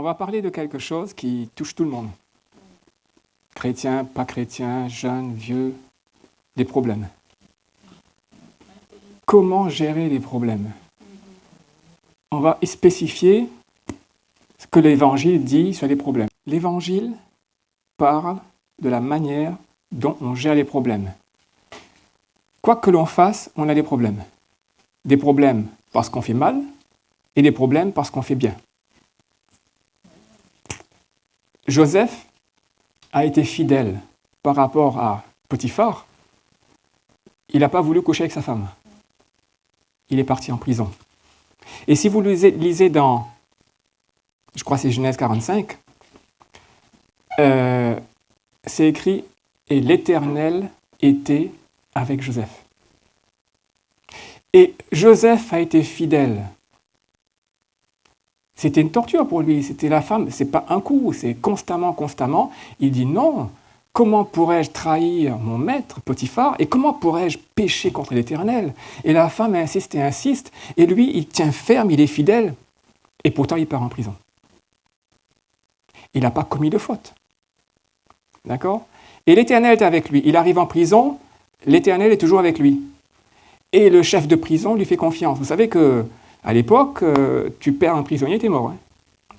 va parler de quelque chose qui touche tout le monde. Chrétien, pas chrétien, jeune, vieux, des problèmes. Comment gérer les problèmes? On va spécifier ce que l'Évangile dit sur les problèmes. L'Évangile parle de la manière dont on gère les problèmes. Quoi que l'on fasse, on a des problèmes. Des problèmes parce qu'on fait mal et des problèmes parce qu'on fait bien. Joseph a été fidèle par rapport à Potiphar. Il n'a pas voulu coucher avec sa femme. Il est parti en prison. Et si vous lisez dans, je crois que c'est Genèse 45, c'est écrit « Et l'Éternel était avec Joseph ». Et Joseph a été fidèle. C'était une torture pour lui, c'était la femme, c'est pas un coup, c'est constamment. Il dit non, comment pourrais-je trahir mon maître, Potiphar, et comment pourrais-je pécher contre l'Éternel? Et la femme insiste, et lui, il tient ferme, il est fidèle, et pourtant il part en prison. Il n'a pas commis de faute. D'accord? Et l'Éternel est avec lui. Il arrive en prison, l'Éternel est toujours avec lui. Et le chef de prison lui fait confiance. Vous savez que à l'époque, tu perds un prisonnier, t'es mort. Hein.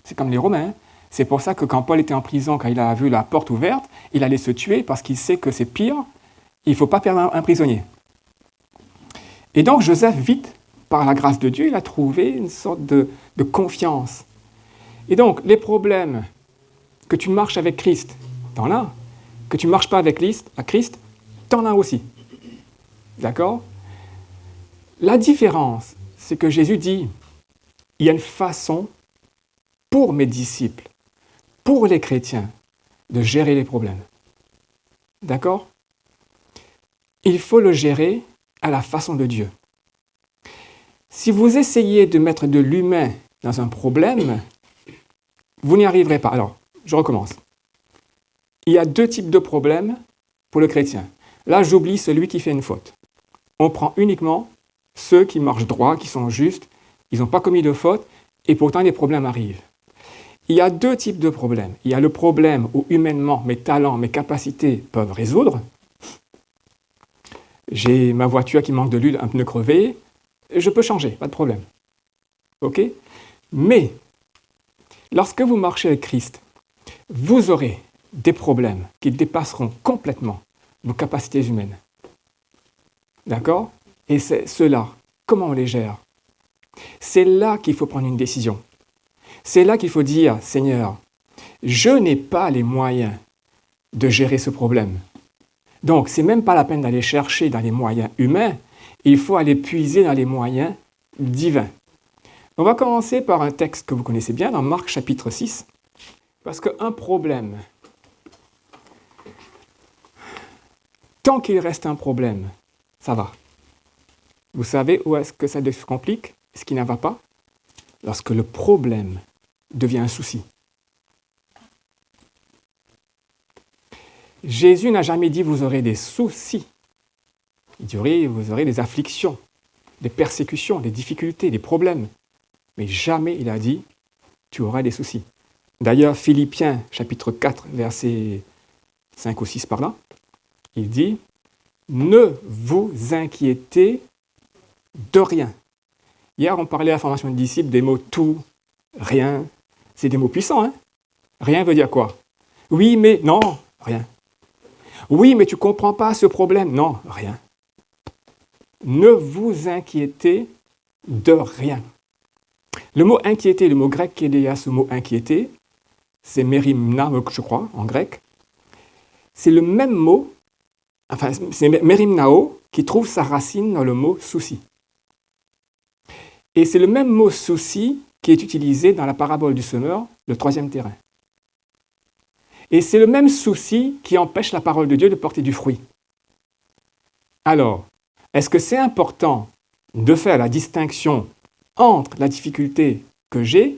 C'est comme les Romains. Hein. C'est pour ça que quand Paul était en prison, quand il a vu la porte ouverte, il allait se tuer parce qu'il sait que c'est pire. Il ne faut pas perdre un prisonnier. Et donc Joseph, vite, par la grâce de Dieu, il a trouvé une sorte de confiance. Et donc, les problèmes que tu marches avec Christ, t'en as. Que tu ne marches pas avec Christ, t'en as aussi. D'accord? La différence, c'est que Jésus dit, il y a une façon pour mes disciples, pour les chrétiens, de gérer les problèmes. D'accord? Il faut le gérer à la façon de Dieu. Si vous essayez de mettre de l'humain dans un problème, vous n'y arriverez pas. Alors, je recommence. Il y a deux types de problèmes pour le chrétien. Là, j'oublie celui qui fait une faute. On prend uniquement ceux qui marchent droit, qui sont justes, ils n'ont pas commis de faute, et pourtant les problèmes arrivent. Il y a deux types de problèmes. Il y a le problème où humainement mes talents, mes capacités peuvent résoudre. J'ai ma voiture qui manque de l'huile, un pneu crevé, je peux changer, pas de problème. Ok? Mais, lorsque vous marchez avec Christ, vous aurez des problèmes qui dépasseront complètement vos capacités humaines. D'accord? Et c'est ceux-là, comment on les gère? C'est là qu'il faut prendre une décision. C'est là qu'il faut dire, Seigneur, je n'ai pas les moyens de gérer ce problème. Donc, c'est même pas la peine d'aller chercher dans les moyens humains, il faut aller puiser dans les moyens divins. On va commencer par un texte que vous connaissez bien, dans Marc chapitre 6, parce qu'un problème, tant qu'il reste un problème, ça va. Vous savez où est-ce que ça se complique? Ce qui ne va pas? Lorsque le problème devient un souci. Jésus n'a jamais dit vous aurez des soucis. Il dit vous aurez des afflictions, des persécutions, des difficultés, des problèmes. Mais jamais il a dit tu auras des soucis. D'ailleurs, Philippiens chapitre 4, versets 5 ou 6 par là, il dit ne vous inquiétez de rien. Hier, on parlait à la formation de disciples des mots tout, rien. C'est des mots puissants, hein? Rien veut dire quoi? Oui, mais non, rien. Oui, mais tu ne comprends pas ce problème. Non, rien. Ne vous inquiétez de rien. Le mot inquiéter, le mot grec qui est lié à ce mot inquiéter, c'est merimna, je crois, en grec. C'est le même mot, enfin, c'est merimnao qui trouve sa racine dans le mot souci. Et c'est le même mot souci qui est utilisé dans la parabole du semeur, le 3e terrain. Et c'est le même souci qui empêche la parole de Dieu de porter du fruit. Alors, est-ce que c'est important de faire la distinction entre la difficulté que j'ai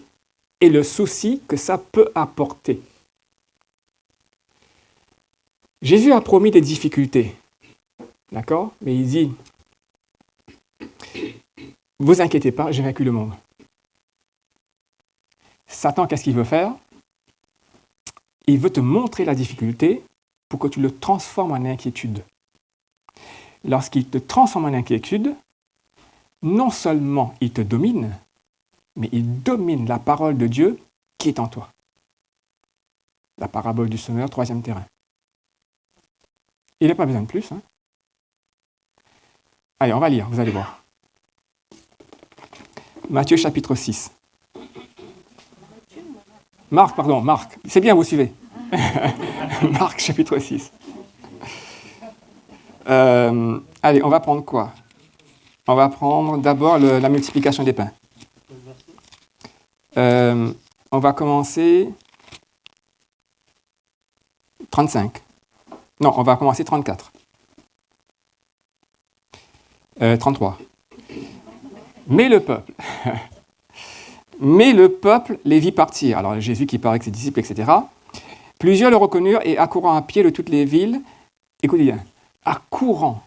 et le souci que ça peut apporter? Jésus a promis des difficultés, d'accord? Mais il dit, vous inquiétez pas, j'ai vaincu le monde. Satan, qu'est-ce qu'il veut faire? Il veut te montrer la difficulté pour que tu le transformes en inquiétude. Lorsqu'il te transforme en inquiétude, non seulement il te domine, mais il domine la parole de Dieu qui est en toi. La parabole du semeur, 3e terrain. Il n'a pas besoin de plus. Hein. Allez, on va lire, vous allez voir. Matthieu chapitre 6. Marc. C'est bien, vous suivez. Marc chapitre 6. Allez, on va prendre quoi? On va prendre d'abord la multiplication des pains. On va commencer 35. Non, on va commencer 34. 33. Mais le peuple les vit partir. Alors Jésus qui part avec ses disciples, etc. Plusieurs le reconnurent et accourant à pied de toutes les villes, écoutez bien, accourant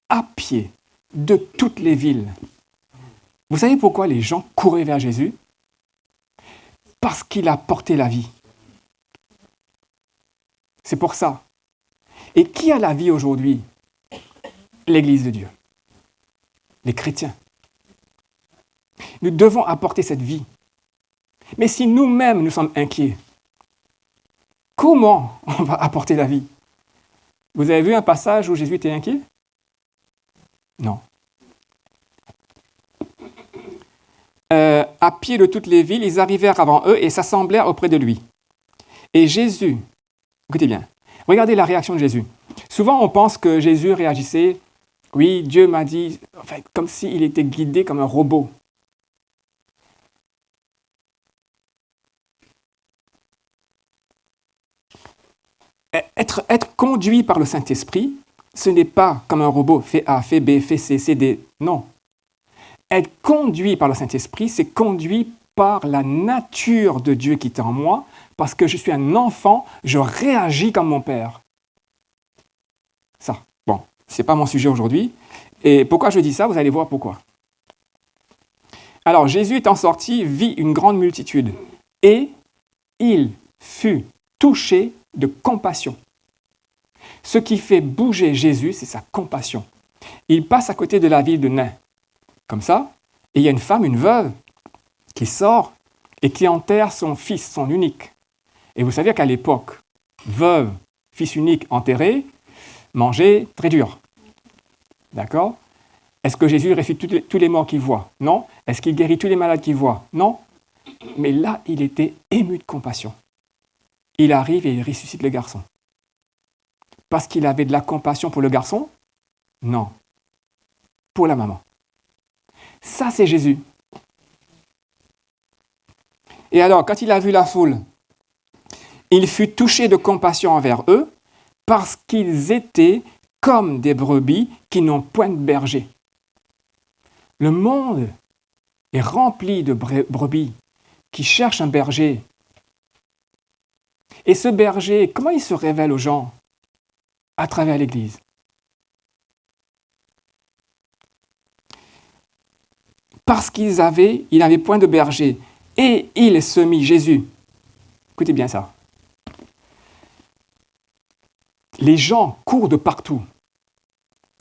à pied de toutes les villes. Vous savez pourquoi les gens couraient vers Jésus? Parce qu'il a porté la vie. C'est pour ça. Et qui a la vie aujourd'hui? L'Église de Dieu. Les chrétiens. Nous devons apporter cette vie. Mais si nous-mêmes nous sommes inquiets, comment on va apporter la vie? Vous avez vu un passage où Jésus était inquiet? Non. À pied de toutes les villes, ils arrivèrent avant eux et s'assemblèrent auprès de lui. Et Jésus, écoutez bien, regardez la réaction de Jésus. Souvent, on pense que Jésus réagissait, oui, Dieu m'a dit, enfin, comme s'il était guidé comme un robot. Être conduit par le Saint-Esprit, ce n'est pas comme un robot, fais A, fais B, fais C, C, D. Non. Être conduit par le Saint-Esprit, c'est conduit par la nature de Dieu qui est en moi, parce que je suis un enfant, je réagis comme mon Père. Ça, bon, ce n'est pas mon sujet aujourd'hui. Et pourquoi je dis ça? Vous allez voir pourquoi. Alors, Jésus étant sorti, vit une grande multitude, et il fut touché de compassion. Ce qui fait bouger Jésus, c'est sa compassion. Il passe à côté de la ville de Nain, comme ça, et il y a une femme, une veuve, qui sort et qui enterre son fils, son unique. Et vous savez qu'à l'époque, veuve, fils unique enterré, manger très dur. D'accord? Est-ce que Jésus ressuscite tous les morts qu'il voit? Non. Est-ce qu'il guérit tous les malades qu'il voit? Non. Mais là, il était ému de compassion. Il arrive et il ressuscite le garçon. Parce qu'il avait de la compassion pour le garçon? Non. Pour la maman. Ça, c'est Jésus. Et alors, quand il a vu la foule, il fut touché de compassion envers eux parce qu'ils étaient comme des brebis qui n'ont point de berger. Le monde est rempli de brebis qui cherchent un berger. Et ce berger, comment il se révèle aux gens? À travers l'Église. Parce il n'avait point de berger. Et il se mit, Jésus. Écoutez bien ça. Les gens courent de partout,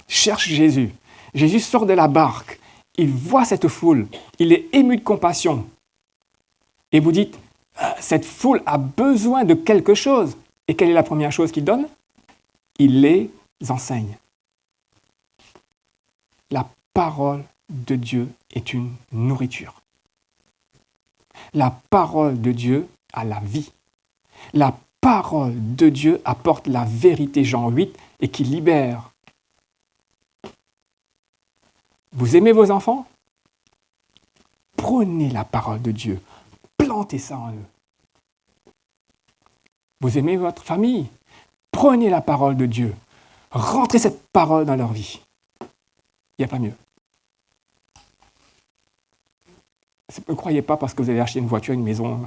cherchent Jésus. Jésus sort de la barque. Il voit cette foule. Il est ému de compassion. Et vous dites, cette foule a besoin de quelque chose. Et quelle est la première chose qu'il donne? Il les enseigne. La parole de Dieu est une nourriture. La parole de Dieu a la vie. La parole de Dieu apporte la vérité, Jean 8, et qui libère. Vous aimez vos enfants? Prenez la parole de Dieu. Plantez ça en eux. Vous aimez votre famille? Prenez la parole de Dieu. Rentrez cette parole dans leur vie. Il n'y a pas mieux. Ne croyez pas parce que vous avez acheté une voiture, une maison.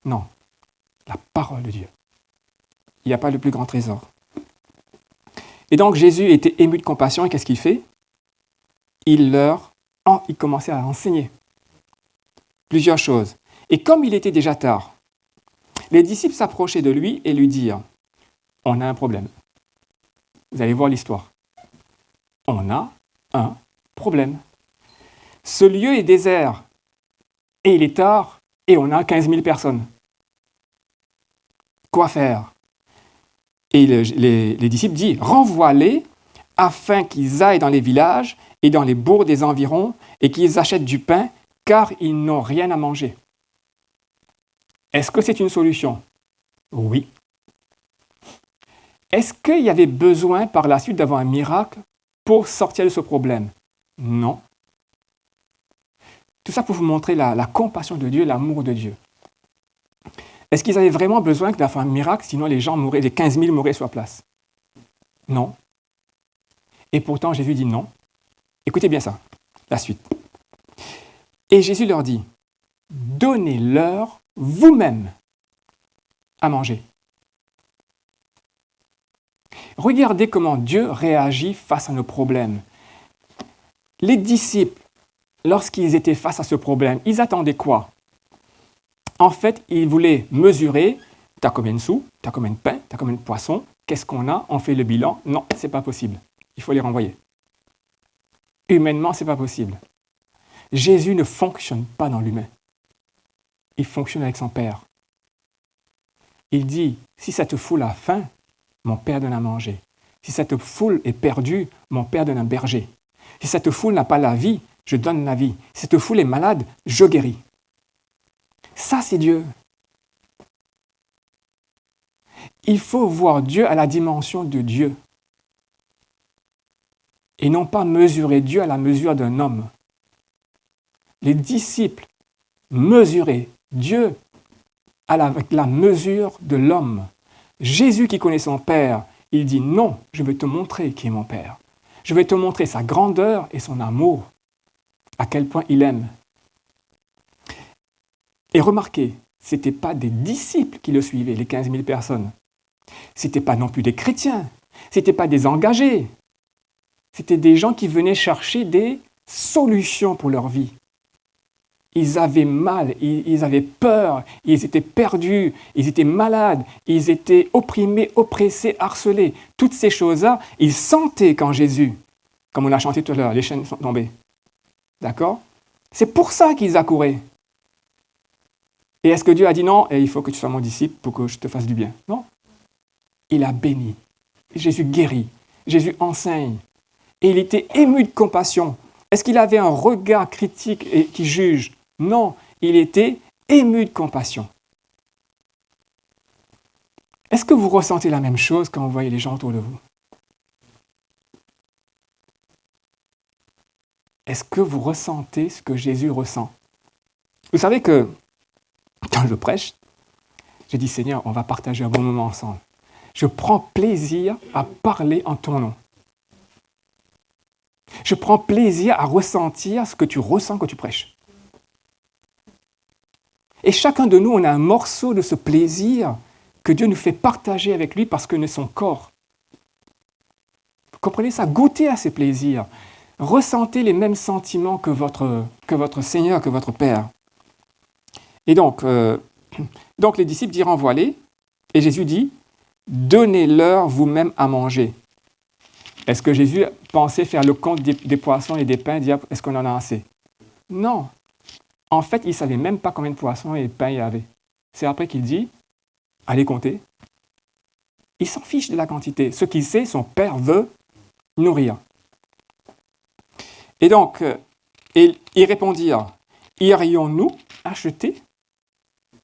Non. La parole de Dieu. Il n'y a pas le plus grand trésor. Et donc Jésus était ému de compassion et qu'est-ce qu'il fait? Il commençait à enseigner plusieurs choses. Et comme il était déjà tard, les disciples s'approchaient de lui et lui dirent, « On a un problème. » Vous allez voir l'histoire. On a un problème. Ce lieu est désert et il est tard et on a 15 000 personnes. Quoi faire? Et les disciples disent, « Renvoie-les afin qu'ils aillent dans les villages et dans les bourgs des environs et qu'ils achètent du pain, car ils n'ont rien à manger. » Est-ce que c'est une solution? Oui. Est-ce qu'il y avait besoin par la suite d'avoir un miracle pour sortir de ce problème? Non. Tout ça pour vous montrer la compassion de Dieu, l'amour de Dieu. Est-ce qu'ils avaient vraiment besoin d'avoir un miracle, sinon les gens mouraient, les 15 000 mouraient sur place? Non. Et pourtant, Jésus dit non. Écoutez bien ça, la suite. Et Jésus leur dit, « Donnez-leur vous-même à manger. » Regardez comment Dieu réagit face à nos problèmes. Les disciples, lorsqu'ils étaient face à ce problème, ils attendaient quoi? En fait, ils voulaient mesurer, tu as combien de sous, tu as combien de pain, tu as combien de poissons, qu'est-ce qu'on a, on fait le bilan. Non, ce n'est pas possible. Il faut les renvoyer. Humainement, ce n'est pas possible. Jésus ne fonctionne pas dans l'humain. Il fonctionne avec son Père. Il dit, si cette foule a faim, mon Père donne à manger. Si cette foule est perdue, mon Père donne un berger. Si cette foule n'a pas la vie, je donne la vie. Si cette foule est malade, je guéris. Ça, c'est Dieu. Il faut voir Dieu à la dimension de Dieu. Et non pas mesurer Dieu à la mesure d'un homme. Les disciples mesuraient Dieu avec la mesure de l'homme. Jésus qui connaît son Père, il dit non, je vais te montrer qui est mon Père. Je vais te montrer sa grandeur et son amour, à quel point il aime. Et remarquez, ce n'étaient pas des disciples qui le suivaient, les 15 000 personnes. Ce n'étaient pas non plus des chrétiens, ce n'étaient pas des engagés. C'était des gens qui venaient chercher des solutions pour leur vie. Ils avaient mal, ils avaient peur, ils étaient perdus, ils étaient malades, ils étaient opprimés, oppressés, harcelés. Toutes ces choses-là, ils sentaient quand Jésus, comme on l'a chanté tout à l'heure, les chaînes sont tombées. D'accord? C'est pour ça qu'ils accouraient. Et est-ce que Dieu a dit non, et il faut que tu sois mon disciple pour que je te fasse du bien? Non. Il a béni. Jésus guérit. Jésus enseigne. Et il était ému de compassion. Est-ce qu'il avait un regard critique et qui juge? Non, il était ému de compassion. Est-ce que vous ressentez la même chose quand vous voyez les gens autour de vous? Est-ce que vous ressentez ce que Jésus ressent? Vous savez que quand je prêche, je dis Seigneur, on va partager un bon moment ensemble. Je prends plaisir à parler en ton nom. Je prends plaisir à ressentir ce que tu ressens quand tu prêches. Et chacun de nous, on a un morceau de ce plaisir que Dieu nous fait partager avec lui parce que nous sommes son corps. Vous comprenez ça? Goûtez à ces plaisirs. Ressentez les mêmes sentiments que votre Seigneur, que votre Père. Et donc les disciples dirent envoie-les. Et Jésus dit, donnez-leur vous-même à manger. Est-ce que Jésus pensait faire le compte des poissons et des pains, dire est-ce qu'on en a assez? Non. En fait, il ne savait même pas combien de poissons et de pains il y avait. C'est après qu'il dit, allez compter. Il s'en fiche de la quantité. Ce qu'il sait, son Père veut nourrir. Et donc, ils répondirent, irions-nous acheter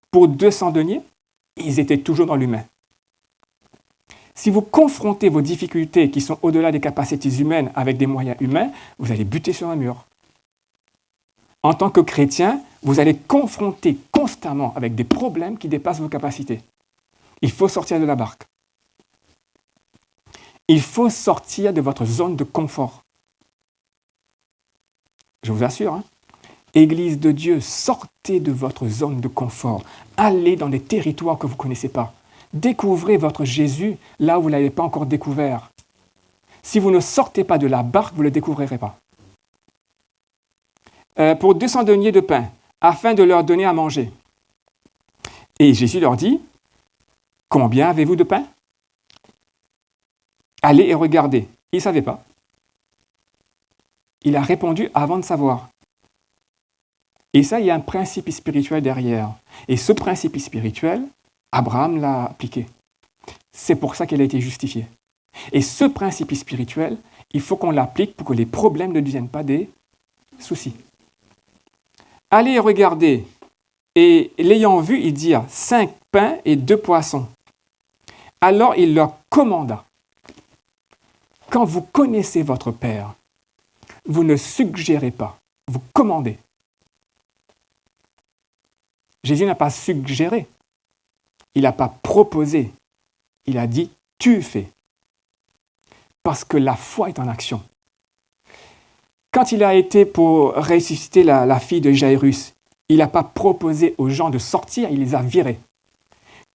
pour 200 deniers? Ils étaient toujours dans l'humain. Si vous confrontez vos difficultés qui sont au-delà des capacités humaines avec des moyens humains, vous allez buter sur un mur. En tant que chrétien, vous allez confronter constamment avec des problèmes qui dépassent vos capacités. Il faut sortir de la barque. Il faut sortir de votre zone de confort. Je vous assure, Église de Dieu, sortez de votre zone de confort. Allez dans des territoires que vous ne connaissez pas. Découvrez votre Jésus là où vous ne l'avez pas encore découvert. Si vous ne sortez pas de la barque, vous ne le découvrirez pas. Pour 200 deniers de pain, afin de leur donner à manger. Et Jésus leur dit, combien avez-vous de pain? Allez et regardez. Il ne savait pas. Il a répondu avant de savoir. Et ça, il y a un principe spirituel derrière. Et ce principe spirituel, Abraham l'a appliqué. C'est pour ça qu'il a été justifié. Et ce principe spirituel, il faut qu'on l'applique pour que les problèmes ne deviennent pas des soucis. Allez regarder. Et l'ayant vu, ils dirent 5 pains et 2 poissons. Alors il leur commanda. Quand vous connaissez votre Père, vous ne suggérez pas, vous commandez. Jésus n'a pas suggéré, il n'a pas proposé, il a dit « tu fais ». Parce que la foi est en action. Quand il a été pour ressusciter la fille de Jairus, il n'a pas proposé aux gens de sortir, il les a virés.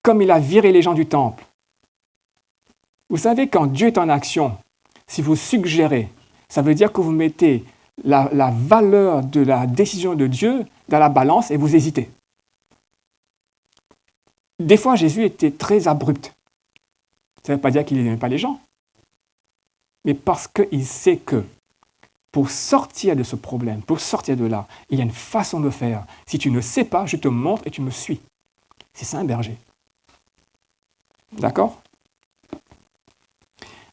Comme il a viré les gens du temple. Vous savez, quand Dieu est en action, si vous suggérez, ça veut dire que vous mettez la valeur de la décision de Dieu dans la balance et vous hésitez. Des fois, Jésus était très abrupt. Ça ne veut pas dire qu'il n'aimait pas les gens, mais parce qu'il sait que pour sortir de ce problème, pour sortir de là, il y a une façon de faire. Si tu ne sais pas, je te montre et tu me suis. C'est ça un berger. D'accord?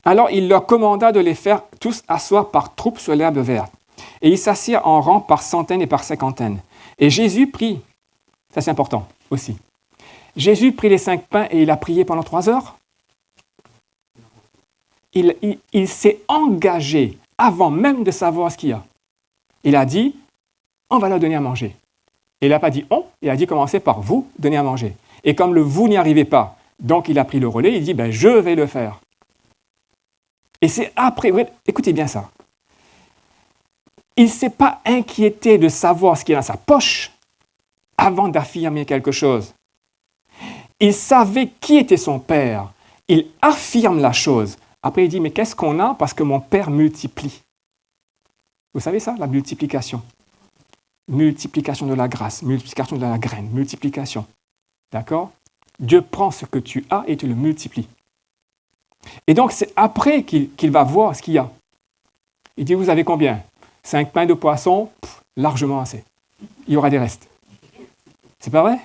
Alors il leur commanda de les faire tous asseoir par troupes sur l'herbe verte. Et ils s'assirent en rang par centaines et par cinquantaines. Et Jésus prit, ça c'est important aussi, Jésus prit les 5 pains et il a prié pendant 3 heures. Il s'est engagé avant même de savoir ce qu'il y a. Il a dit, on va leur donner à manger. Et il n'a pas dit on, il a dit commencez par vous, donner à manger. Et comme le vous n'y arrivait pas, donc il a pris le relais, il dit je vais le faire. Et c'est après, écoutez bien ça. Il ne s'est pas inquiété de savoir ce qu'il y a dans sa poche avant d'affirmer quelque chose. Il savait qui était son père. Il affirme la chose. Après, il dit, mais qu'est-ce qu'on a? Parce que mon père multiplie. Vous savez ça, la multiplication. Multiplication de la grâce, multiplication de la graine, multiplication. D'accord? Dieu prend ce que tu as et te le multiplie. Et donc, c'est après qu'il va voir ce qu'il y a. Il dit, vous avez combien? 5 pains de poisson, largement assez. Il y aura des restes. C'est pas vrai?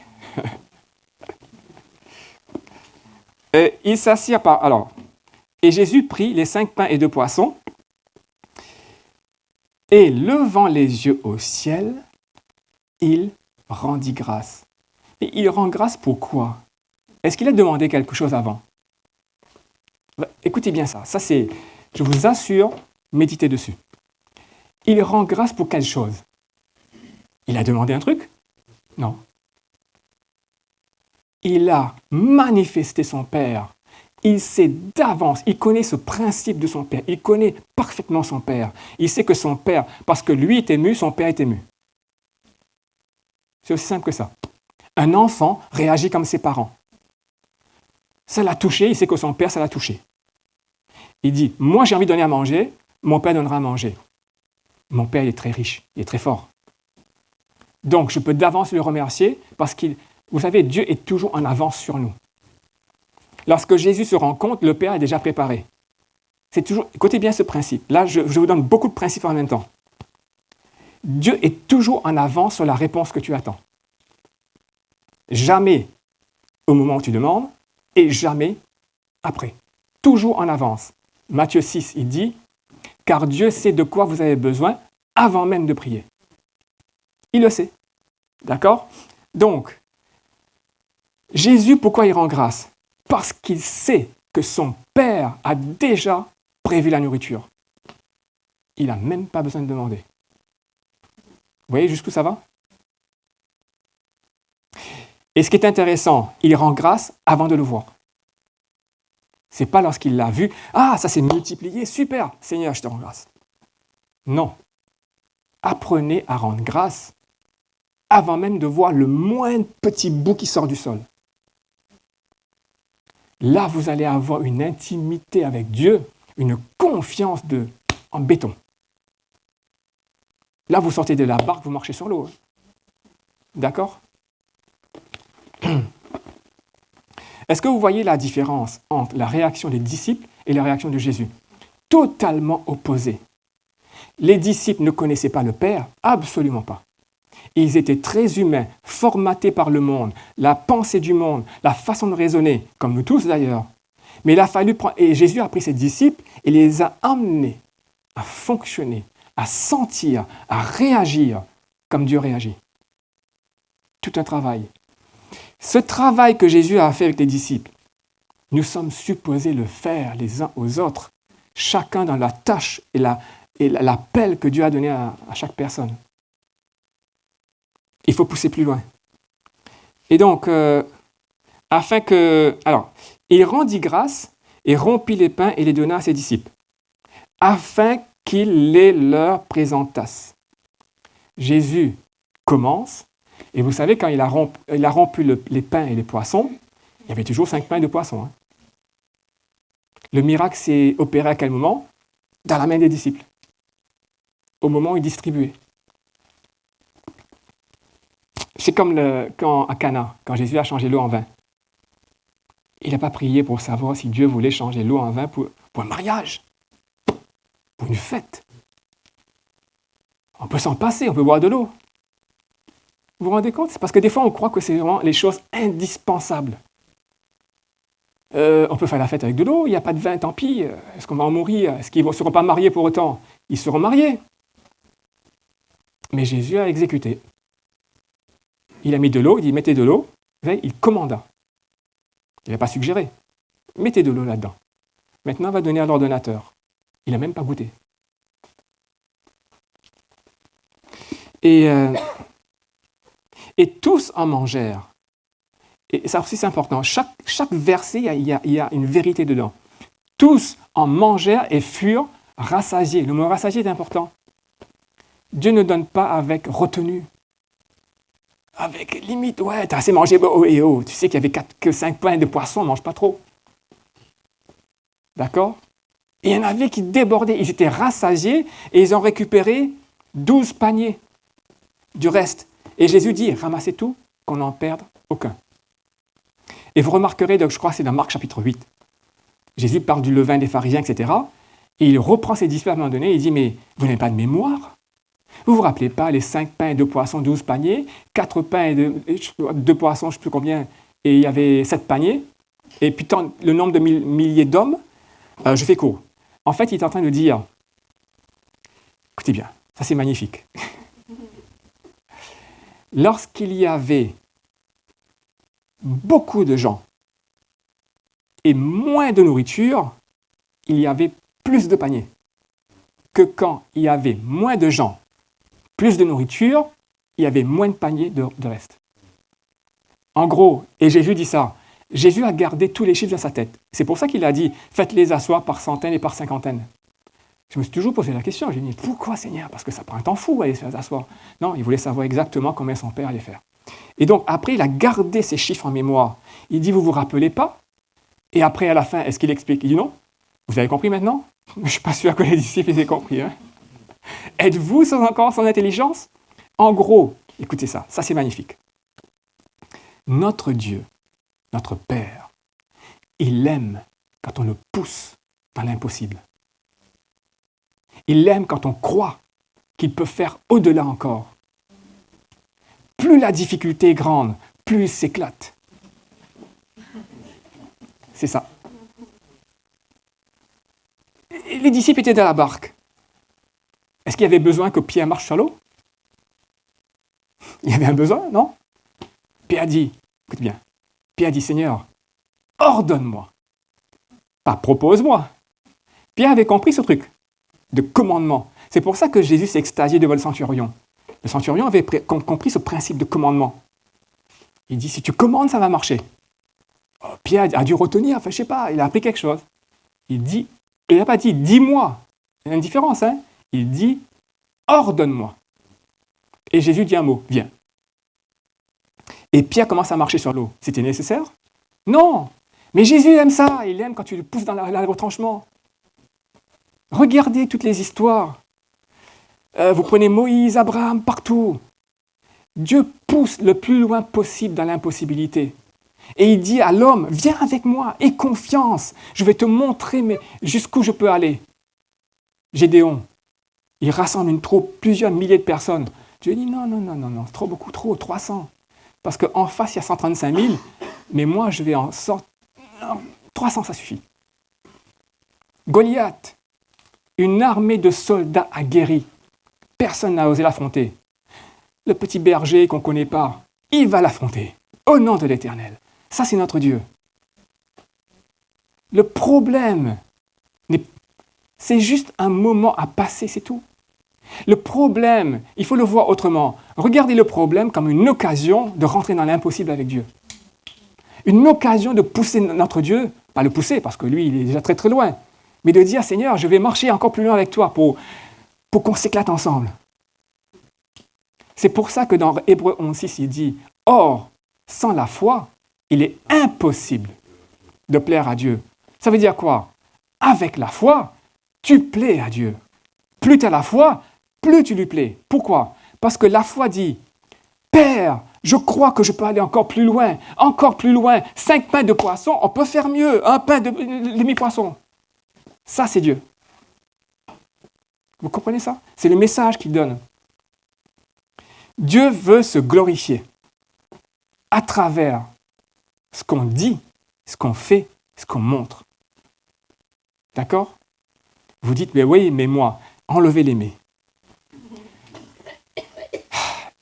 Et il s'assied par... Alors, et Jésus prit les 5 pains et 2 poissons, et levant les yeux au ciel, il rendit grâce. Et il rend grâce pourquoi? Est-ce qu'il a demandé quelque chose avant? Écoutez bien ça. Ça c'est, je vous assure, méditez dessus. Il rend grâce pour quelle chose? Il a demandé un truc? Non. Il a manifesté son Père. Il sait d'avance, il connaît ce principe de son Père. Il connaît parfaitement son Père. Il sait que son Père, parce que lui est ému, son Père est ému. C'est aussi simple que ça. Un enfant réagit comme ses parents. Ça l'a touché, il sait que son Père, ça l'a touché. Il dit, moi j'ai envie de donner à manger, mon Père donnera à manger. Mon Père, il est très riche, il est très fort. Donc, je peux d'avance le remercier parce qu'il, vous savez, Dieu est toujours en avance sur nous. Lorsque Jésus se rend compte, le Père est déjà préparé. C'est toujours, écoutez bien ce principe. Là, je vous donne beaucoup de principes en même temps. Dieu est toujours en avance sur la réponse que tu attends. Jamais au moment où tu demandes et jamais après. Toujours en avance. Matthieu 6, il dit, « Car Dieu sait de quoi vous avez besoin avant même de prier. » Il le sait. D'accord? Donc, Jésus, pourquoi il rend grâce? Parce qu'il sait que son Père a déjà prévu la nourriture. Il n'a même pas besoin de demander. Vous voyez jusqu'où ça va? Et ce qui est intéressant, il rend grâce avant de le voir. Ce n'est pas lorsqu'il l'a vu, « Ah, ça s'est multiplié, super, Seigneur, je te rends grâce. » Non. Apprenez à rendre grâce avant même de voir le moindre petit bout qui sort du sol. Là, vous allez avoir une intimité avec Dieu, une confiance en béton. Là, vous sortez de la barque, vous marchez sur l'eau. D'accord? Est-ce que vous voyez la différence entre la réaction des disciples et la réaction de Jésus? Totalement opposée. Les disciples ne connaissaient pas le Père, absolument pas. Ils étaient très humains, formatés par le monde, la pensée du monde, la façon de raisonner, comme nous tous d'ailleurs. Mais il a fallu prendre, et Jésus a pris ses disciples et les a amenés à fonctionner, à sentir, à réagir comme Dieu réagit. Tout un travail. Ce travail que Jésus a fait avec les disciples, nous sommes supposés le faire les uns aux autres, chacun dans la tâche et l'appel que Dieu a donné à chaque personne. Il faut pousser plus loin. Et donc, afin que... Alors, il rendit grâce et rompit les pains et les donna à ses disciples, afin qu'il les leur présentasse. Jésus commence, et vous savez, quand il a rompu les pains et les poissons, il y avait toujours 5 pains et 2 poissons. Hein. Le miracle s'est opéré à quel moment? Dans la main des disciples, au moment où ils distribuaient. C'est comme à Cana, quand Jésus a changé l'eau en vin. Il n'a pas prié pour savoir si Dieu voulait changer l'eau en vin pour un mariage, pour une fête. On peut s'en passer, on peut boire de l'eau. Vous vous rendez compte? C'est parce que des fois, on croit que c'est vraiment les choses indispensables. On peut faire la fête avec de l'eau, il n'y a pas de vin, tant pis. Est-ce qu'on va en mourir? Est-ce qu'ils ne seront pas mariés pour autant? Ils seront mariés. Mais Jésus a exécuté. Il a mis de l'eau, il dit mettez de l'eau. Vous savez, il commanda. Il n'a pas suggéré. Mettez de l'eau là-dedans. Maintenant, on va donner à l'ordonnateur. Il n'a même pas goûté. Et tous en mangèrent. Et ça aussi, c'est important. Chaque verset, il y a une vérité dedans. Tous en mangèrent et furent rassasiés. Le mot rassasié est important. Dieu ne donne pas avec retenue. Avec limite, ouais, t'as assez mangé, tu sais qu'il y avait que 5 pains de poisson, mange pas trop. D'accord? Et il y en avait qui débordaient, ils étaient rassasiés et ils ont récupéré 12 paniers du reste. Et Jésus dit, ramassez tout, qu'on n'en perde aucun. Et vous remarquerez, donc, je crois que c'est dans Marc chapitre 8, Jésus parle du levain des pharisiens, etc. Et il reprend ses disciples à un moment donné, il dit, mais vous n'avez pas de mémoire? Vous ne vous rappelez pas les 5 pains et 2 poissons, 12 paniers, 4 pains et 2 poissons, je ne sais plus combien, et il y avait 7 paniers, et puis le nombre de milliers d'hommes, je fais court. En fait, il est en train de dire, écoutez bien, ça c'est magnifique. Lorsqu'il y avait beaucoup de gens et moins de nourriture, il y avait plus de paniers que quand il y avait moins de gens, plus de nourriture, il y avait moins de paniers de reste. En gros, et Jésus dit ça, Jésus a gardé tous les chiffres dans sa tête. C'est pour ça qu'il a dit, faites-les asseoir par centaines et par cinquantaines. Je me suis toujours posé la question, j'ai dit, pourquoi Seigneur? Parce que ça prend un temps fou à les faire asseoir. Non, il voulait savoir exactement combien son Père allait faire. Et donc, après, il a gardé ces chiffres en mémoire. Il dit, vous ne vous rappelez pas? Et après, à la fin, est-ce qu'il explique? Il dit non. Vous avez compris maintenant? Je ne suis pas sûr que les disciples aient compris. Hein? Êtes-vous encore sans intelligence? En gros, écoutez ça c'est magnifique. Notre Dieu, notre Père, il aime quand on le pousse dans l'impossible. Il aime quand on croit qu'il peut faire au-delà encore. Plus la difficulté est grande, plus il s'éclate. C'est ça. Et les disciples étaient dans la barque. Est-ce qu'il y avait besoin que Pierre marche sur l'eau? Il y avait un besoin, non? Pierre dit, écoute bien, Pierre dit, Seigneur, ordonne-moi, pas propose-moi. Pierre avait compris ce truc de commandement. C'est pour ça que Jésus s'est extasié devant le centurion. Le centurion avait compris ce principe de commandement. Il dit, si tu commandes, ça va marcher. Oh, Pierre a dû retenir, enfin, je ne sais pas, il a appris quelque chose. Il n'a pas dit, dis-moi. Il y a une différence, hein? Il dit, ordonne-moi. Et Jésus dit un mot, viens. Et Pierre commence à marcher sur l'eau. C'était nécessaire? Non. Mais Jésus aime ça. Il aime quand tu le pousses dans le retranchement. Regardez toutes les histoires. Vous prenez Moïse, Abraham, partout. Dieu pousse le plus loin possible dans l'impossibilité. Et il dit à l'homme, viens avec moi, aie confiance, je vais te montrer jusqu'où je peux aller. Gédéon, il rassemble une troupe, plusieurs milliers de personnes. Dieu dit, non, c'est trop beaucoup, trop, 300. Parce qu'en face, il y a 135 000, mais moi, je vais en sortir. 300, ça suffit. Goliath, une armée de soldats aguerris. Personne n'a osé l'affronter. Le petit berger qu'on ne connaît pas, il va l'affronter. Au nom de l'Éternel. Ça, c'est notre Dieu. Le problème, c'est juste un moment à passer, c'est tout. Le problème, il faut le voir autrement. Regardez le problème comme une occasion de rentrer dans l'impossible avec Dieu. Une occasion de pousser notre Dieu, pas le pousser parce que lui, il est déjà très très loin, mais de dire, Seigneur, je vais marcher encore plus loin avec toi pour qu'on s'éclate ensemble. C'est pour ça que dans Hébreux 11:6, il dit, or, sans la foi, il est impossible de plaire à Dieu. Ça veut dire quoi? Avec la foi, tu plais à Dieu. Plus tu as la foi, plus tu lui plais. Pourquoi? Parce que la foi dit, Père, je crois que je peux aller encore plus loin, 5 pains de poisson, on peut faire mieux, un pain de demi-poisson. Ça, c'est Dieu. Vous comprenez ça? C'est le message qu'il donne. Dieu veut se glorifier à travers ce qu'on dit, ce qu'on fait, ce qu'on montre. D'accord? Vous dites, mais oui, mais moi, enlevez les mais.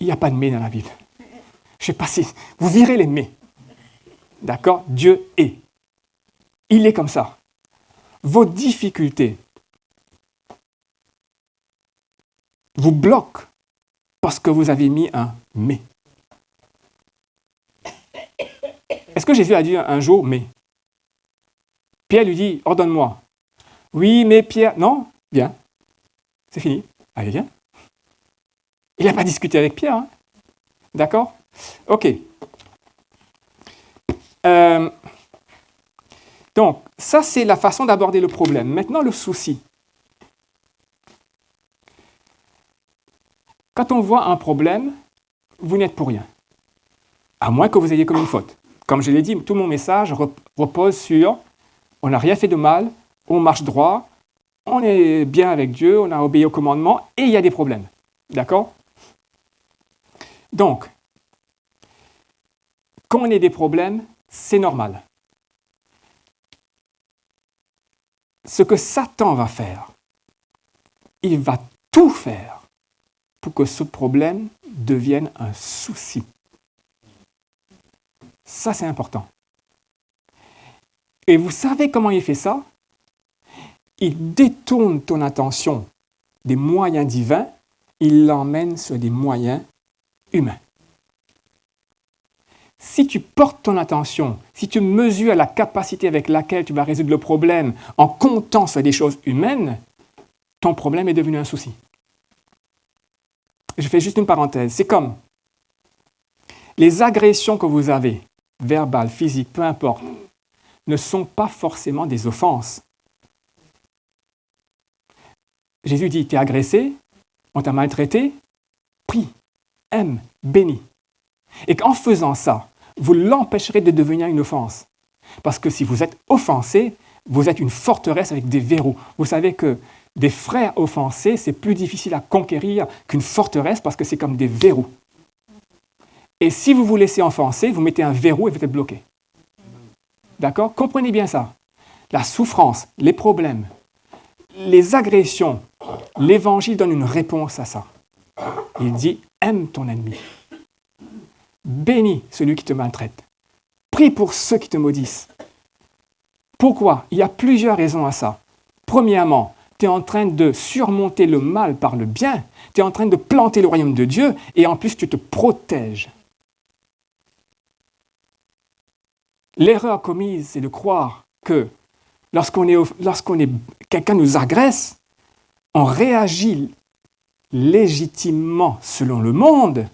Il n'y a pas de mais dans la Bible. Je ne sais pas si... Vous virez les mais. D'accord? Dieu est. Il est comme ça. Vos difficultés vous bloquent parce que vous avez mis un mais. Est-ce que Jésus a dit un jour mais? Pierre lui dit, ordonne-moi. Oui, mais Pierre... Non, viens. C'est fini. Allez, viens. Il n'a pas discuté avec Pierre. Hein? D'accord? Ok. Donc, ça, c'est la façon d'aborder le problème. Maintenant, le souci. Quand on voit un problème, vous n'êtes pour rien. À moins que vous ayez commis une faute. Comme je l'ai dit, tout mon message repose sur on n'a rien fait de mal, on marche droit, on est bien avec Dieu, on a obéi au commandement, et il y a des problèmes. D'accord? Donc, quand on a des problèmes, c'est normal. Ce que Satan va faire, il va tout faire pour que ce problème devienne un souci. Ça, c'est important. Et vous savez comment il fait ça? Il détourne ton attention des moyens divins, il l'emmène sur des moyens humains. Si tu portes ton attention, si tu mesures la capacité avec laquelle tu vas résoudre le problème en comptant sur des choses humaines, ton problème est devenu un souci. Je fais juste une parenthèse. C'est comme les agressions que vous avez, verbales, physiques, peu importe, ne sont pas forcément des offenses. Jésus dit, t'es agressé, on t'a maltraité, prie, aime, bénis. Et qu'en faisant ça, vous l'empêcherez de devenir une offense. Parce que si vous êtes offensé, vous êtes une forteresse avec des verrous. Vous savez que des frères offensés, c'est plus difficile à conquérir qu'une forteresse parce que c'est comme des verrous. Et si vous vous laissez offenser, vous mettez un verrou et vous êtes bloqué. D'accord? Comprenez bien ça. La souffrance, les problèmes, les agressions, l'Évangile donne une réponse à ça. Il dit, aime ton ennemi. Bénis celui qui te maltraite. Prie pour ceux qui te maudissent. Pourquoi? Il y a plusieurs raisons à ça. Premièrement, tu es en train de surmonter le mal par le bien. Tu es en train de planter le royaume de Dieu et en plus tu te protèges. L'erreur commise, c'est de croire que quelqu'un nous agresse, on réagit légitimement selon le monde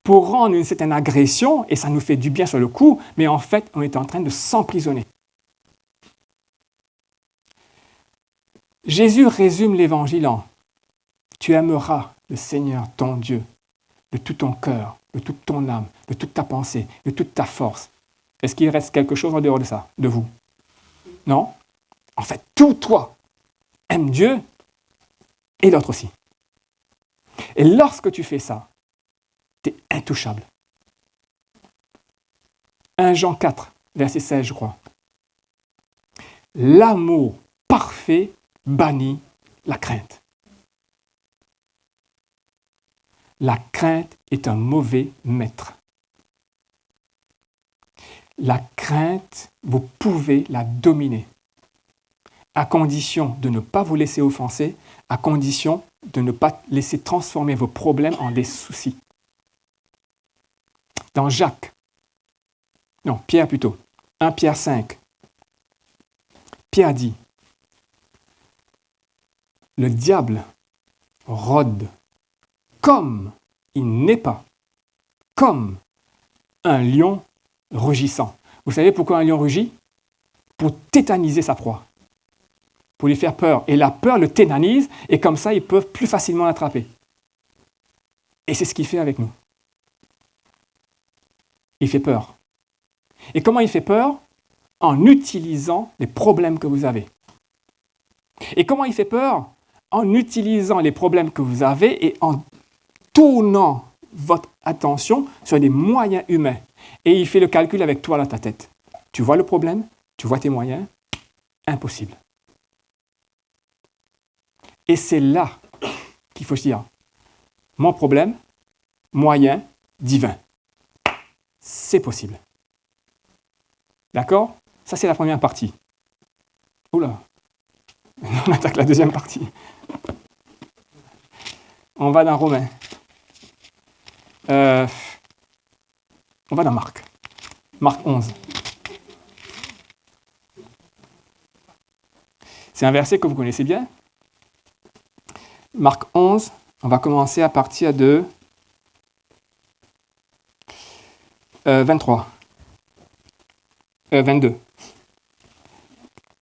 pour rendre une certaine agression, et ça nous fait du bien sur le coup, mais en fait, on est en train de s'emprisonner. Jésus résume l'Évangile en « Tu aimeras le Seigneur ton Dieu de tout ton cœur, de toute ton âme, de toute ta pensée, de toute ta force. Est-ce qu'il reste quelque chose en dehors de ça, de vous? Non? En fait, tout toi aime Dieu et l'autre aussi. Et lorsque tu fais ça, tu es intouchable. 1 Jean 4, verset 16, je crois. L'amour parfait bannit la crainte. La crainte est un mauvais maître. La crainte, vous pouvez la dominer, à condition de ne pas vous laisser offenser, à condition de ne pas laisser transformer vos problèmes en des soucis. Dans Pierre plutôt, 1 Pierre 5, Pierre dit, le diable rôde comme il n'est pas, comme un lion rugissant. Vous savez pourquoi un lion rugit? Pour tétaniser sa proie, pour lui faire peur. Et la peur le tétanise, et comme ça, ils peuvent plus facilement l'attraper. Et c'est ce qu'il fait avec nous. Il fait peur. Et comment il fait peur? En utilisant les problèmes que vous avez. Et comment il fait peur? En utilisant les problèmes que vous avez et en tournant votre attention sur des moyens humains. Et il fait le calcul avec toi dans ta tête. Tu vois le problème? Tu vois tes moyens? Impossible. Et c'est là qu'il faut se dire, mon problème, moyen, divin. C'est possible. D'accord? Ça, c'est la première partie. Oula, on attaque la deuxième partie. On va dans Romains. On va dans Marc. Marc 11. C'est un verset que vous connaissez bien. Marc 11, on va commencer à partir de 22.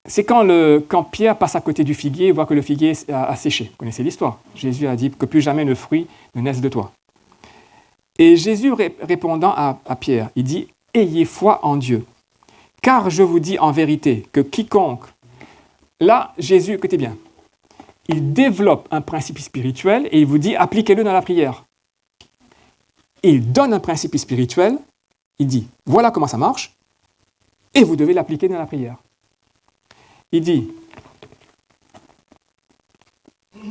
C'est quand Pierre passe à côté du figuier et voit que le figuier a séché. Vous connaissez l'histoire. Jésus a dit que plus jamais le fruit ne naisse de toi. Et Jésus répondant à Pierre, il dit « Ayez foi en Dieu, car je vous dis en vérité que quiconque… » Là, Jésus, écoutez bien, il développe un principe spirituel et il vous dit « Appliquez-le dans la prière. » Il donne un principe spirituel, il dit « Voilà comment ça marche, et vous devez l'appliquer dans la prière. » Il dit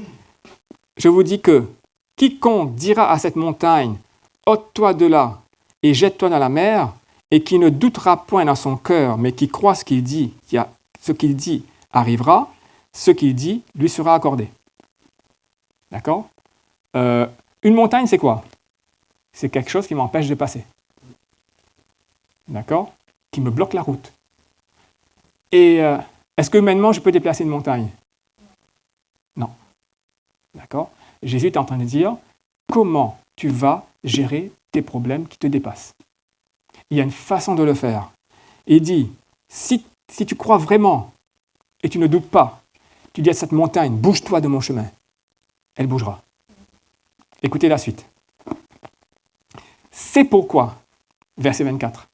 « Je vous dis que quiconque dira à cette montagne « ôte-toi de là et jette-toi dans la mer » et qui ne doutera point dans son cœur, mais qui croit ce qu'il dit arrivera, ce qu'il dit lui sera accordé. D'accord? Une montagne, c'est quoi? C'est quelque chose qui m'empêche de passer. D'accord? Qui me bloque la route. Et est-ce que humainement, je peux déplacer une montagne? Non. D'accord? Jésus est en train de dire comment tu vas gérer tes problèmes qui te dépassent. Il y a une façon de le faire. Il dit, si tu crois vraiment et tu ne doutes pas, tu dis à cette montagne, bouge-toi de mon chemin. Elle bougera. Écoutez la suite. C'est pourquoi, verset 24,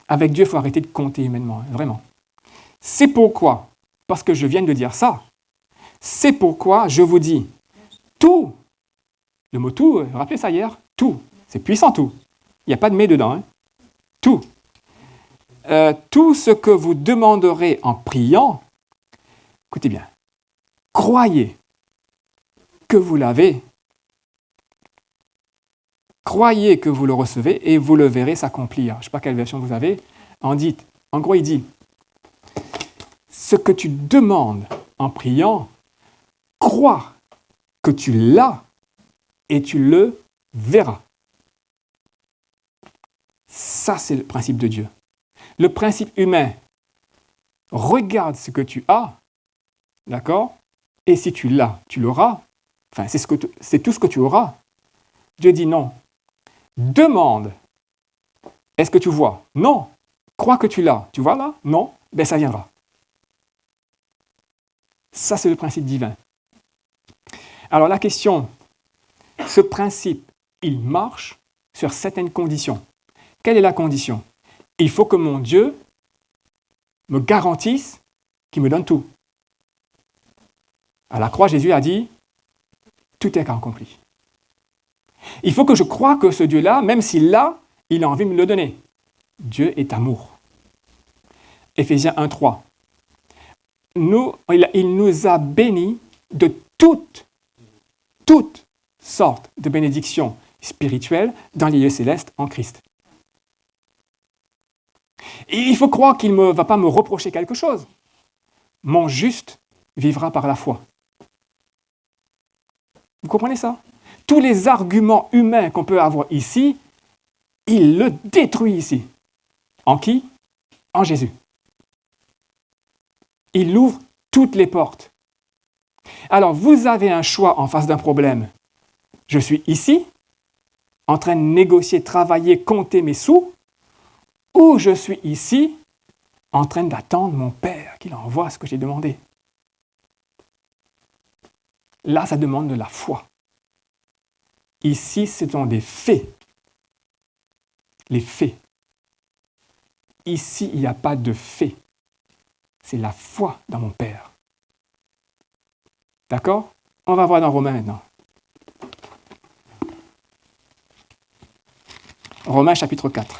avec Dieu, il faut arrêter de compter humainement, vraiment. C'est pourquoi, parce que je viens de dire ça, c'est pourquoi je vous dis, tout, le mot tout, rappelez ça hier, tout, c'est puissant tout. Il n'y a pas de mais dedans, hein. Tout. Tout ce que vous demanderez en priant, écoutez bien, croyez que vous l'avez, croyez que vous le recevez et vous le verrez s'accomplir. Je ne sais pas quelle version vous avez. En gros, il dit, ce que tu demandes en priant, crois que tu l'as et tu le verras. Ça, c'est le principe de Dieu. Le principe humain, regarde ce que tu as, d'accord? Et si tu l'as, tu l'auras. Enfin, c'est tout ce que tu auras. Dieu dit non. Demande. Est-ce que tu vois? Non. Crois que tu l'as. Tu vois là? Non. Ben ça viendra. Ça, c'est le principe divin. Alors la question, ce principe, il marche sur certaines conditions. Quelle est la condition? il faut que mon Dieu me garantisse qu'il me donne tout. À la croix, Jésus a dit, tout est accompli. Il faut que je croie que ce Dieu-là, même s'il l'a, il a envie de me le donner. Dieu est amour. Éphésiens 1,3. Il nous a bénis de toutes sortes de bénédictions spirituelles dans les lieux célestes en Christ. Et il faut croire qu'il ne va pas me reprocher quelque chose. Mon juste vivra par la foi. Vous comprenez ça? Tous les arguments humains qu'on peut avoir ici, il le détruit ici. En qui? En Jésus. Il ouvre toutes les portes. Alors, vous avez un choix en face d'un problème. Je suis ici, en train de négocier, travailler, compter mes sous, ou je suis ici, en train d'attendre mon Père qu'il envoie ce que j'ai demandé. Là, ça demande de la foi. Ici, ce sont des faits. Les faits. Ici, il n'y a pas de faits. C'est la foi dans mon Père. D'accord? On va voir dans Romains maintenant. Romains chapitre 4.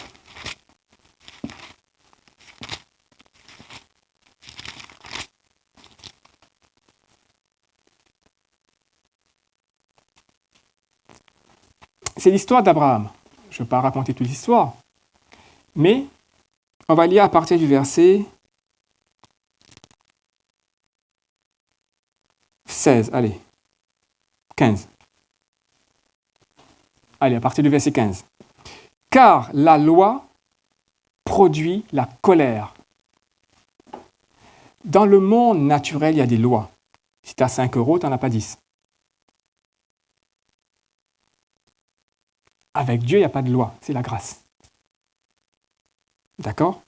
C'est l'histoire d'Abraham. Je ne vais pas raconter toute l'histoire, mais on va lire à partir du verset 16, allez, 15. Allez, à partir du verset 15. Car la loi produit la colère. Dans le monde naturel, il y a des lois. Si tu as 5 euros, tu n'en as pas 10. Avec Dieu, il n'y a pas de loi, c'est la grâce. D'accord?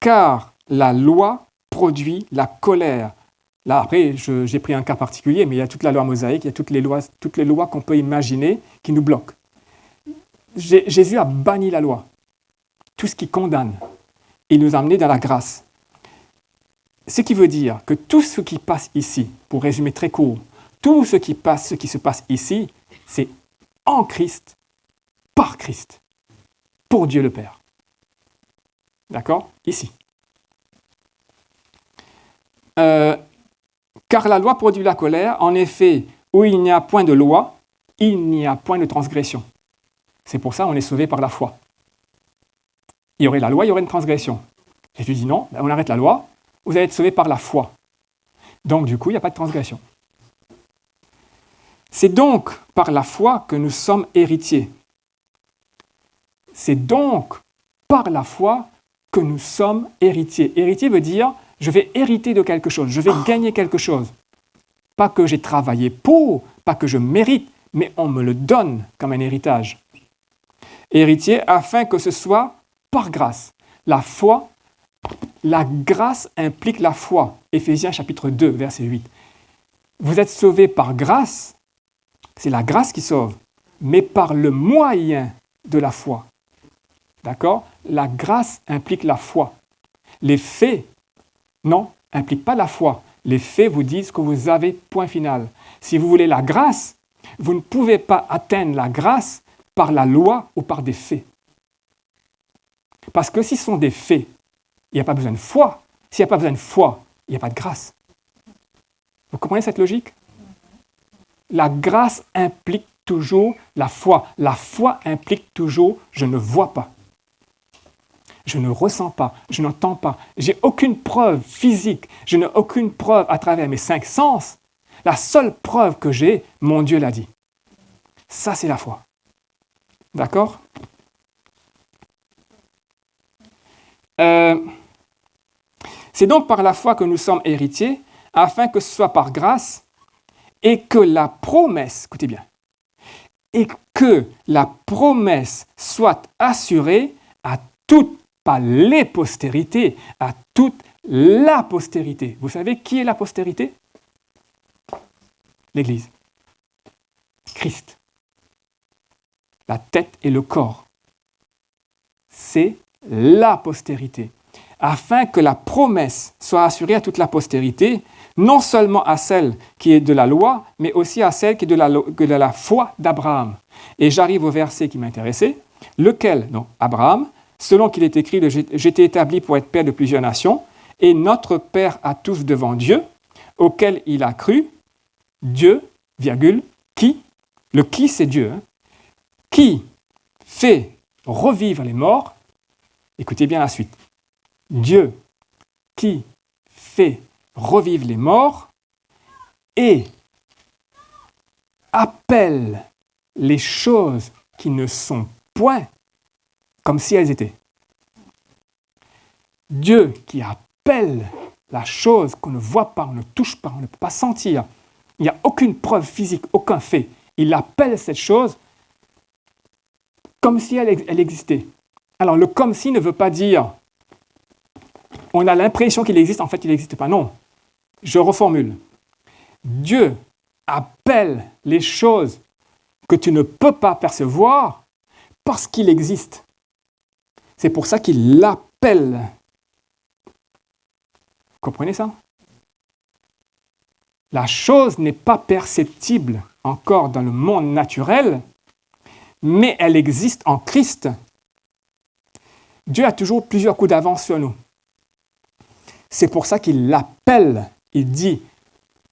Car la loi produit la colère. Là, après, j'ai pris un cas particulier, mais il y a toute la loi mosaïque, il y a toutes les lois qu'on peut imaginer qui nous bloquent. Jésus a banni la loi, tout ce qui condamne. Il nous a amenés dans la grâce. Ce qui veut dire que tout ce qui passe ici, pour résumer très court, tout ce qui se passe ici, c'est en Christ, par Christ, pour Dieu le Père. D'accord? Ici. Car la loi produit la colère, en effet, où il n'y a point de loi, il n'y a point de transgression. C'est pour ça qu'on est sauvé par la foi. Il y aurait la loi, il y aurait une transgression. Jésus dit non, on arrête la loi, vous allez être sauvé par la foi. Donc du coup, il n'y a pas de transgression. C'est donc par la foi que nous sommes héritiers. C'est donc par la foi que nous sommes héritiers. Héritier veut dire, je vais hériter de quelque chose, je vais gagner quelque chose. Pas que j'ai travaillé pour, pas que je mérite, mais on me le donne comme un héritage. Héritier, afin que ce soit par grâce. La foi, la grâce implique la foi. Éphésiens chapitre 2, verset 8. Vous êtes sauvés par grâce, c'est la grâce qui sauve, mais par le moyen de la foi. D'accord? La grâce implique la foi. Les faits, non, impliquent pas la foi. Les faits vous disent que vous avez point final. Si vous voulez la grâce, vous ne pouvez pas atteindre la grâce par la loi ou par des faits. Parce que si ce sont des faits, il n'y a pas besoin de foi. S'il n'y a pas besoin de foi, il n'y a pas de grâce. Vous comprenez cette logique? La grâce implique toujours la foi. La foi implique toujours je ne vois pas. Je ne ressens pas, je n'entends pas. J'ai aucune preuve physique, je n'ai aucune preuve à travers mes 5 sens. La seule preuve que j'ai, mon Dieu l'a dit. Ça, c'est la foi. D'accord? C'est donc par la foi que nous sommes héritiers, afin que ce soit par grâce, et que la promesse, écoutez bien, et que la promesse soit assurée à toute, pas les postérités, à toute la postérité. Vous savez qui est la postérité? L'Église. Christ. La tête et le corps. C'est la postérité, afin que la promesse soit assurée à toute la postérité, non seulement à celle qui est de la loi, mais aussi à celle qui est de la foi d'Abraham. Et j'arrive au verset qui m'intéressait, lequel, donc Abraham, selon qu'il est écrit, j'étais établi pour être père de plusieurs nations, et notre père à tous devant Dieu, auquel il a cru, Dieu, virgule, qui, le qui c'est Dieu, hein, qui fait revivre les morts, écoutez bien la suite, Dieu qui fait revivre les morts et appelle les choses qui ne sont point comme si elles étaient. Dieu qui appelle la chose qu'on ne voit pas, on ne touche pas, on ne peut pas sentir, il n'y a aucune preuve physique, aucun fait. Il appelle cette chose comme si elle existait. Alors le comme si ne veut pas dire on a l'impression qu'il existe, en fait il n'existe pas. Non, je reformule. Dieu appelle les choses que tu ne peux pas percevoir parce qu'il existe. C'est pour ça qu'il l'appelle. Vous comprenez ça? La chose n'est pas perceptible encore dans le monde naturel, mais elle existe en Christ. Dieu a toujours plusieurs coups d'avance sur nous. C'est pour ça qu'il l'appelle. Il dit,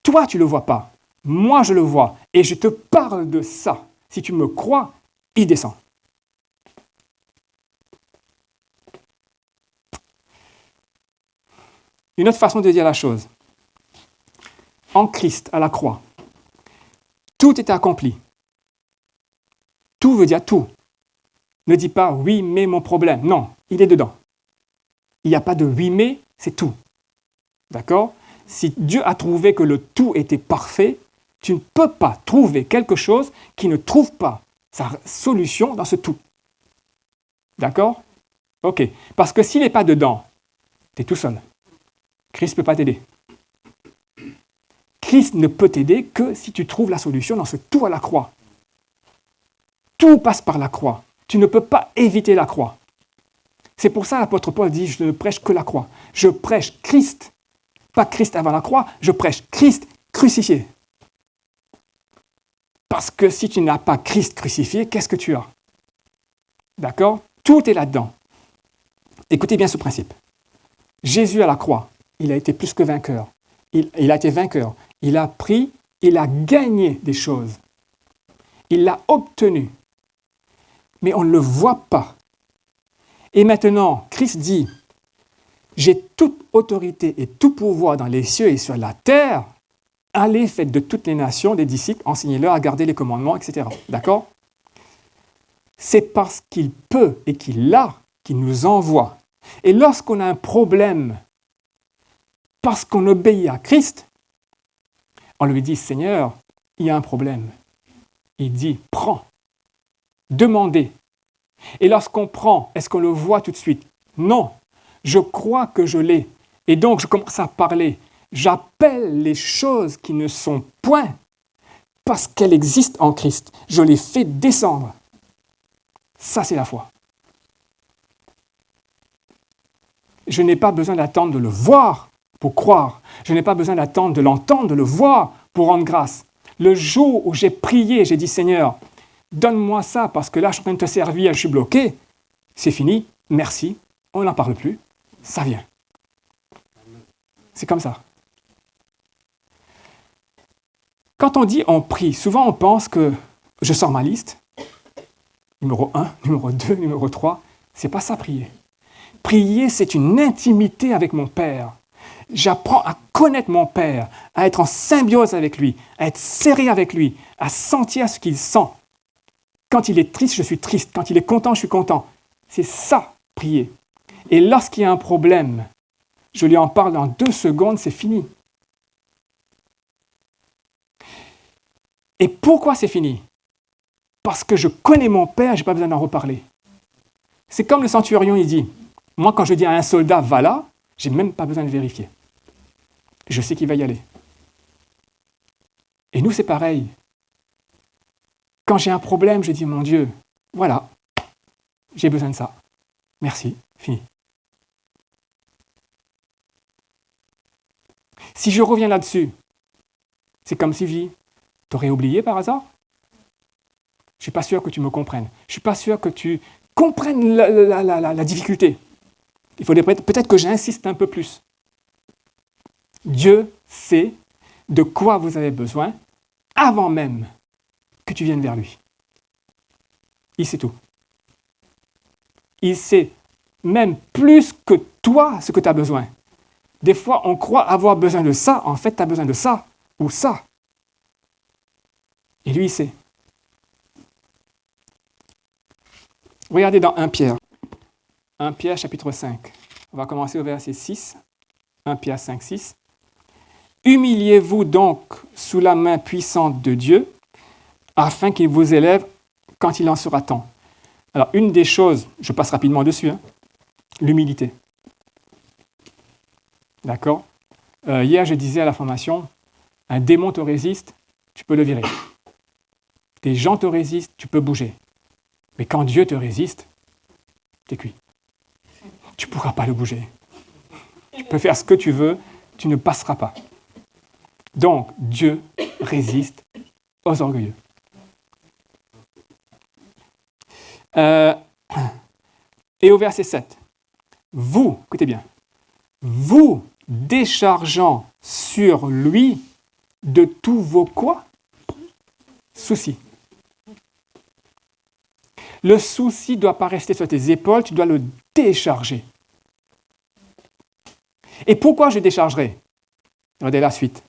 toi tu ne le vois pas, moi je le vois, et je te parle de ça. Si tu me crois, il descend. Une autre façon de dire la chose. En Christ, à la croix, tout est accompli. Tout veut dire tout. Ne dis pas oui, mais mon problème. Non, il est dedans. Il n'y a pas de oui, mais, c'est tout. D'accord? Si Dieu a trouvé que le tout était parfait, tu ne peux pas trouver quelque chose qui ne trouve pas sa solution dans ce tout. D'accord? Ok. Parce que s'il n'est pas dedans, tu es tout seul. Christ ne peut pas t'aider. Christ ne peut t'aider que si tu trouves la solution dans ce tout à la croix. Tout passe par la croix. Tu ne peux pas éviter la croix. C'est pour ça que l'apôtre Paul dit, je ne prêche que la croix. Je prêche Christ. Pas Christ avant la croix, je prêche Christ crucifié. Parce que si tu n'as pas Christ crucifié, qu'est-ce que tu as? D'accord? Tout est là-dedans. Écoutez bien ce principe. Jésus à la croix, il a été plus que vainqueur. Il a été vainqueur. Il a pris, il a gagné des choses. Il l'a obtenu. Mais on ne le voit pas. Et maintenant, Christ dit, j'ai toute autorité et tout pouvoir dans les cieux et sur la terre. Allez, faites de toutes les nations des disciples, enseignez-leur à garder les commandements, etc. D'accord? C'est parce qu'il peut et qu'il a qu'il nous envoie. Et lorsqu'on a un problème, parce qu'on obéit à Christ, on lui dit, Seigneur, il y a un problème. Il dit, prends, demandez. Et lorsqu'on prend, est-ce qu'on le voit tout de suite? Non. Je crois que je l'ai. Et donc, je commence à parler. J'appelle les choses qui ne sont point parce qu'elles existent en Christ. Je les fais descendre. Ça, c'est la foi. Je n'ai pas besoin d'attendre de le voir pour croire. Je n'ai pas besoin d'attendre de l'entendre, de le voir pour rendre grâce. Le jour où j'ai prié, j'ai dit, Seigneur, donne-moi ça parce que là, je suis en train de te servir, je suis bloqué. C'est fini. Merci. On n'en parle plus. Ça vient. C'est comme ça. Quand on dit on prie, souvent on pense que je sors ma liste. Numéro 1, numéro 2, numéro 3. C'est pas ça prier. Prier, c'est une intimité avec mon Père. J'apprends à connaître mon Père, à être en symbiose avec lui, à être serré avec lui, à sentir ce qu'il sent. Quand il est triste, je suis triste. Quand il est content, je suis content. C'est ça, prier. Et lorsqu'il y a un problème, je lui en parle en 2 secondes, c'est fini. Et pourquoi c'est fini? Parce que je connais mon Père, je n'ai pas besoin d'en reparler. C'est comme le centurion, il dit, moi quand je dis à un soldat, va là, je n'ai même pas besoin de vérifier. Je sais qu'il va y aller. Et nous, c'est pareil. Quand j'ai un problème, je dis, mon Dieu, voilà, j'ai besoin de ça. Merci, Fini. Si je reviens là-dessus, c'est comme si je dis, t'aurais oublié par hasard? Je ne suis pas sûr que tu me comprennes. Je ne suis pas sûr que tu comprennes la difficulté. Il faudrait peut-être que j'insiste un peu plus. Dieu sait de quoi vous avez besoin avant même que tu viennes vers lui. Il sait tout. Il sait même plus que toi ce que tu as besoin. Des fois, on croit avoir besoin de ça. En fait, tu as besoin de ça ou ça. Et lui, il sait. Regardez dans 1 Pierre. 1 Pierre, chapitre 5. On va commencer au verset 6. 1 Pierre 5, 6. Humiliez-vous donc sous la main puissante de Dieu, afin qu'il vous élève quand il en sera temps. Alors, une des choses, je passe rapidement dessus, l'humilité. D'accord? Hier, je disais à la formation, un démon te résiste, tu peux le virer. Des gens te résistent, tu peux bouger. Mais quand Dieu te résiste, t'es cuit. Tu ne pourras pas le bouger. Tu peux faire ce que tu veux, tu ne passeras pas. Donc, Dieu résiste aux orgueilleux. Et au verset 7, vous, écoutez bien, vous déchargeant sur lui de tous vos quoi? Soucis. Le souci ne doit pas rester sur tes épaules, tu dois le décharger. Et pourquoi je déchargerai? Regardez la suite.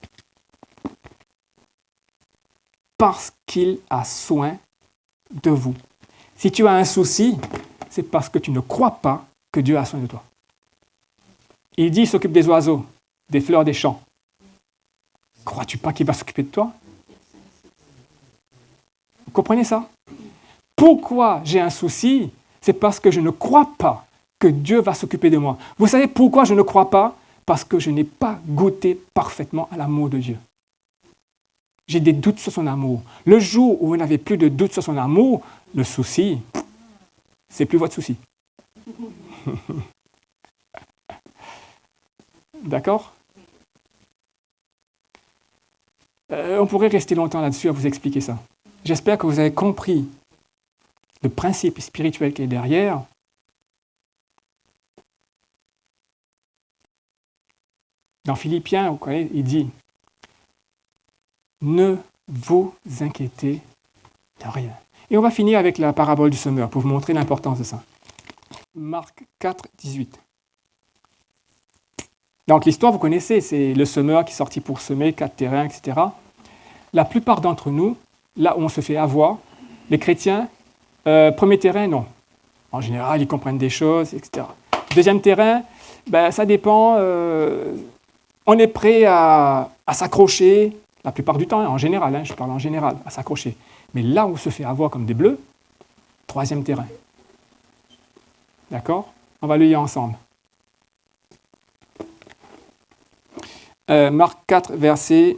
Parce qu'il a soin de vous. Si tu as un souci, c'est parce que tu ne crois pas que Dieu a soin de toi. Il dit, il s'occupe des oiseaux, des fleurs des champs. Crois-tu pas qu'il va s'occuper de toi? Vous comprenez ça? Pourquoi j'ai un souci? C'est parce que je ne crois pas que Dieu va s'occuper de moi. Vous savez pourquoi je ne crois pas? Parce que je n'ai pas goûté parfaitement à l'amour de Dieu. J'ai des doutes sur son amour. Le jour où vous n'avez plus de doutes sur son amour, le souci, c'est plus votre souci. D'accord? On pourrait rester longtemps là-dessus à vous expliquer ça. J'espère que vous avez compris le principe spirituel qui est derrière. Dans Philippiens, vous connaissez, il dit « Ne vous inquiétez de rien ». Et on va finir avec la parabole du semeur pour vous montrer l'importance de ça. Marc 4, 18. Donc l'histoire, vous connaissez, c'est le semeur qui est sorti pour semer 4 terrains, etc. La plupart d'entre nous, là où on se fait avoir, les chrétiens, premier terrain, non. En général, ils comprennent des choses, etc. Deuxième terrain, ça dépend. On est prêt à s'accrocher, la plupart du temps, en général, je parle en général, à s'accrocher. Mais là où on se fait avoir comme des bleus, troisième terrain. D'accord? On va le lire ensemble. Marc 4, verset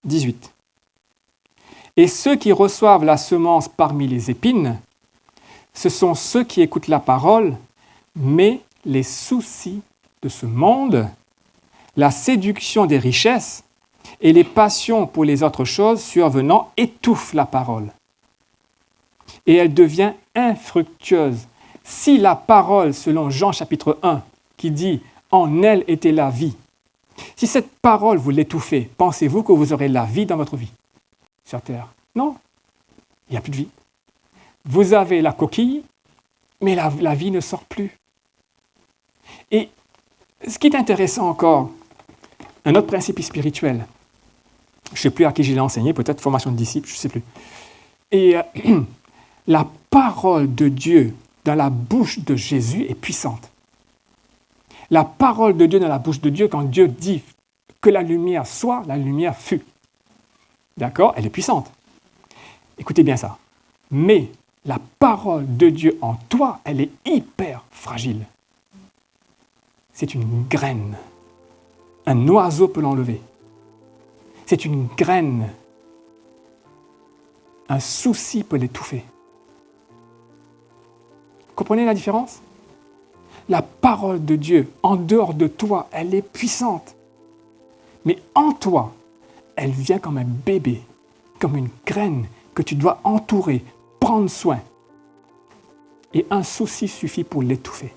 18. Et ceux qui reçoivent la semence parmi les épines, ce sont ceux qui écoutent la parole, mais les soucis de ce monde, la séduction des richesses et les passions pour les autres choses survenant étouffent la parole. Et elle devient infructueuse. Si la parole, selon Jean chapitre 1, qui dit « En elle était la vie », si cette parole vous l'étouffez, pensez-vous que vous aurez la vie dans votre vie sur terre? Non, il n'y a plus de vie. Vous avez la coquille, mais la vie ne sort plus. Et ce qui est intéressant encore, un autre principe spirituel, je ne sais plus à qui je l'ai enseigné, peut-être formation de disciples, je ne sais plus. Et la parole de Dieu dans la bouche de Jésus est puissante. La parole de Dieu dans la bouche de Dieu, quand Dieu dit que la lumière soit, la lumière fut. D'accord? Elle est puissante. Écoutez bien ça. Mais la parole de Dieu en toi, elle est hyper fragile. C'est une graine. Un oiseau peut l'enlever. C'est une graine. Un souci peut l'étouffer. Comprenez la différence? La parole de Dieu, en dehors de toi, elle est puissante. Mais en toi, elle vient comme un bébé, comme une graine que tu dois entourer, prendre soin. Et un souci suffit pour l'étouffer.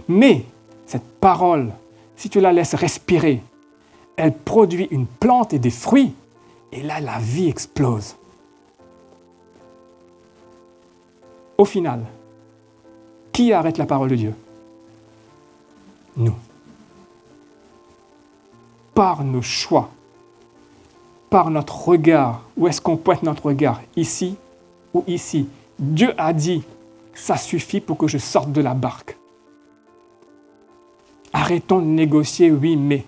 Mais cette parole, si tu la laisses respirer, elle produit une plante et des fruits, et là, la vie explose. Au final, qui arrête la parole de Dieu? Nous. Par nos choix, par notre regard, où est-ce qu'on pointe notre regard? Ici ou ici? Dieu a dit, ça suffit pour que je sorte de la barque. Arrêtons de négocier oui, mais.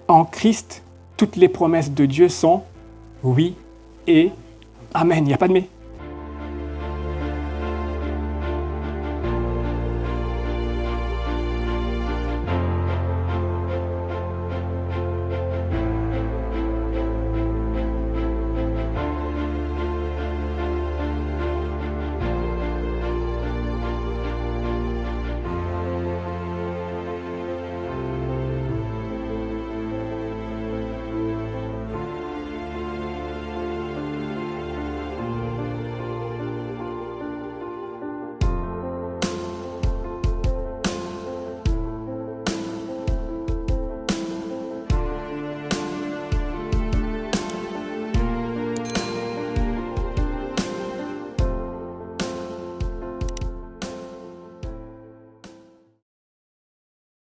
En Christ, toutes les promesses de Dieu sont oui et amen. Il n'y a pas de mais.